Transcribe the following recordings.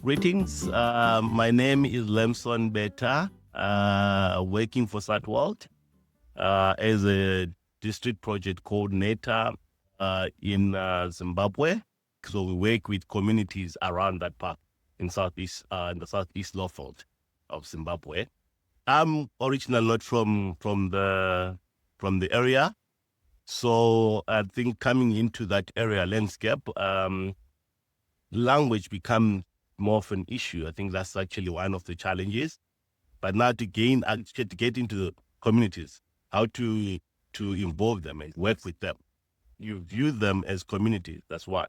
Greetings. My name is Lemson Betha, working for Lowveld as a district project coordinator in Zimbabwe. So we work with communities around that park in the southeast Lowveld of Zimbabwe. I'm originally not from the area, so I think coming into that area landscape, language becomes more of an issue. I think that's actually one of the challenges. But now to get into the communities, how to involve them and work with them. You view them as communities. That's why.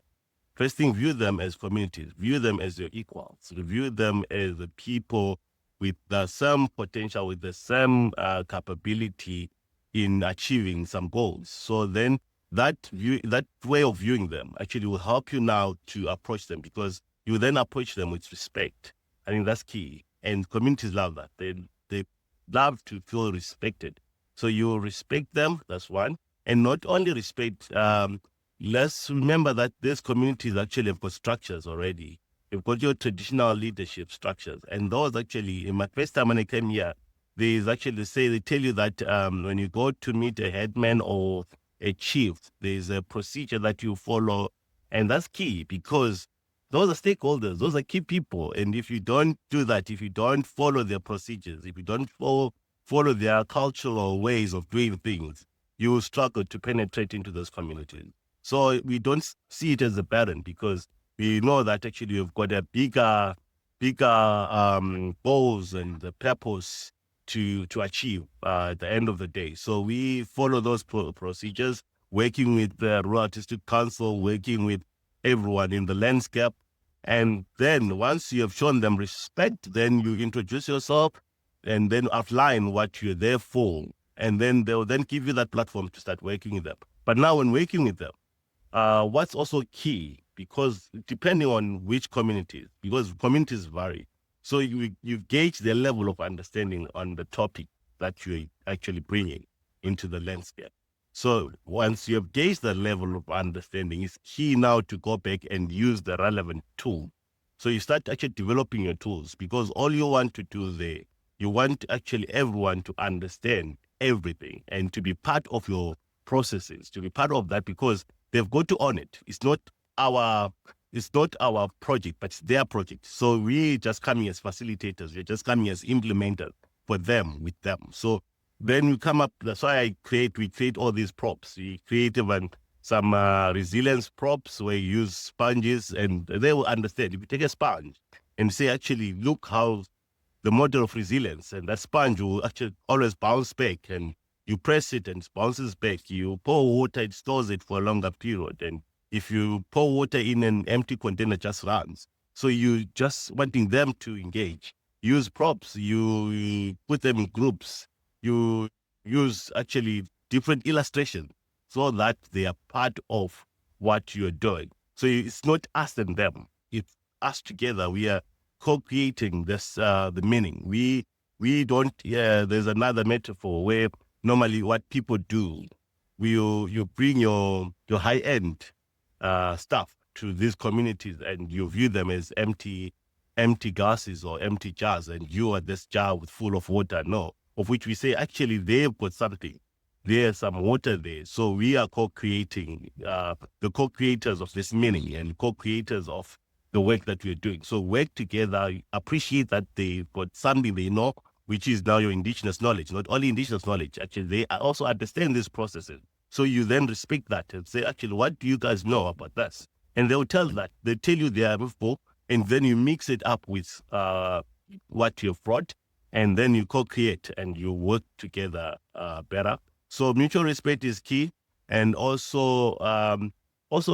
First thing, view them as communities. View them as your equals. View them as the people with the same potential, with the same capability in achieving some goals. So then that way of viewing them actually will help you now to approach them, because you then approach them with respect. I think that's key. And communities love that. They love to feel respected. So you respect them, that's one. And not only respect, let's remember that these communities actually have got structures already. You've got your traditional leadership structures. And those actually, in my first time when I came here, they tell you that when you go to meet a headman or a chief, there's a procedure that you follow. And that's key, because those are stakeholders, those are key people. And if you don't do that, if you don't follow their procedures, if you don't follow their cultural ways of doing things, you will struggle to penetrate into those communities. So we don't see it as a burden, because we know that actually you've got a bigger goals and the purpose to achieve at the end of the day. So we follow those procedures, working with the Rural Artistic Council, working with everyone in the landscape. And then once you have shown them respect, then you introduce yourself and then outline what you're there for. And then they'll then give you that platform to start working with them. But now when working with them, what's also key, because depending on which communities, because communities vary, so you gauge their level of understanding on the topic that you're actually bringing into the landscape. So once you have gauged the level of understanding, it's key now to go back and use the relevant tool. So you start actually developing your tools, because all you want to do there, you want actually everyone to understand everything and to be part of your processes, to be part of that, because they've got to own it. It's not our project, but it's their project. So we just coming as facilitators. We're just coming as implementers for them, with them. So then we come up. That's why we create all these props. We create even some resilience props where you use sponges, and they will understand. If you take a sponge and say, actually, look how the model of resilience, and that sponge will actually always bounce back, and you press it and it bounces back. You pour water, it stores it for a longer period. And if you pour water in an empty container, it just runs. So you just wanting them to engage. Use props, you put them in groups. You use actually different illustrations so that they are part of what you're doing. So it's not us and them. It's us together. We are co-creating this, the meaning. We don't, there's another metaphor where normally what people do, you bring your high-end stuff to these communities, and you view them as empty glasses or empty jars, and you are this jar full of water. No, of which we say actually they've got something. There's some water there. So we are co-creating, the co-creators of this meaning and co-creators of the work that we're doing. So work together, appreciate that they've got something they know, which is now your indigenous knowledge. Not only indigenous knowledge, actually, they also understand these processes. So you then respect that and say, actually, what do you guys know about this? And they'll tell that. They'll tell you their info, and then you mix it up with what you've brought, and then you co-create and you work together better. So mutual respect is key, and also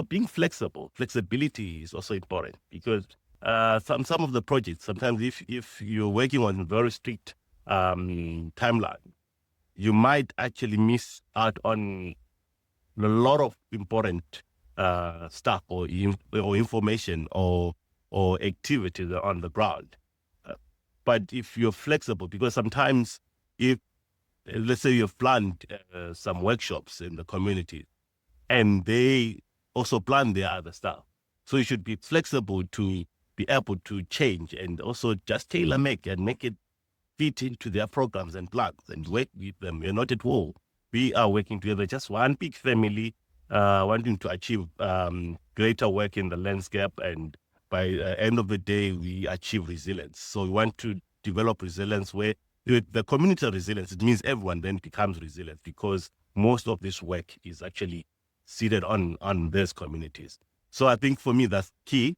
being flexible. Flexibility is also important, because some of the projects, sometimes if you're working on a very strict timeline, you might actually miss out on a lot of important stuff or information or activities on the ground. But if you're flexible, because sometimes if, let's say you've planned some workshops in the community, and they also plan their other stuff. So you should be flexible to be able to change and also just tailor make and make it fit into their programs and plans and work with them. We're not at war. We are working together, just one big family, wanting to achieve greater work in the landscape. And by the end of the day, we achieve resilience. So we want to develop resilience where with the community resilience, it means everyone then becomes resilient because most of this work is actually seated on these communities. So I think for me, that's key.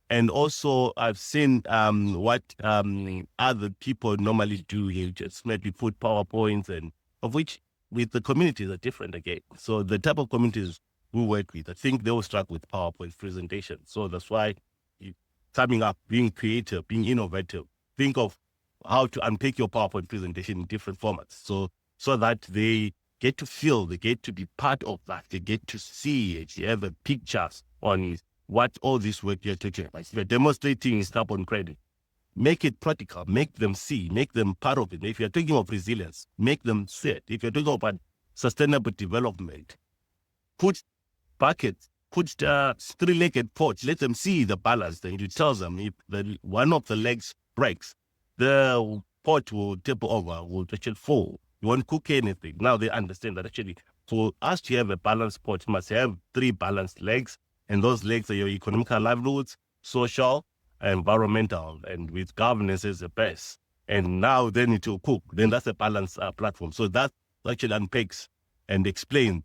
And also, I've seen what other people normally do here, just maybe put PowerPoints, and of which with the communities are different again. So the type of communities we work with, I think they will struggle with PowerPoint presentation. So that's why coming up, being creative, being innovative, think of how to unpick your PowerPoint presentation in different formats. So that they get to feel, they get to be part of that, they get to see it. You have a pictures on what all this work you're taking. If you're demonstrating carbon credit, make it practical, make them see, make them part of it. If you're talking of resilience, make them see it. If you're talking about sustainable development, put buckets, put three-legged porch, let them see the balance. Then you tell them if one of the legs breaks, the pot will tip over, will actually fall. You won't cook anything. Now they understand that actually for us to have a balanced pot, you must have three balanced legs. And those legs are your economical livelihoods, social, environmental, and with governance as the base. And now they need to cook. Then that's a balanced platform. So that actually unpacks and explains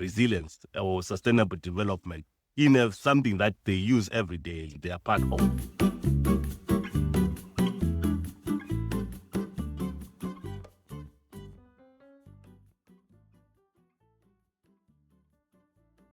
resilience or sustainable development in something that they use every day. They are part of.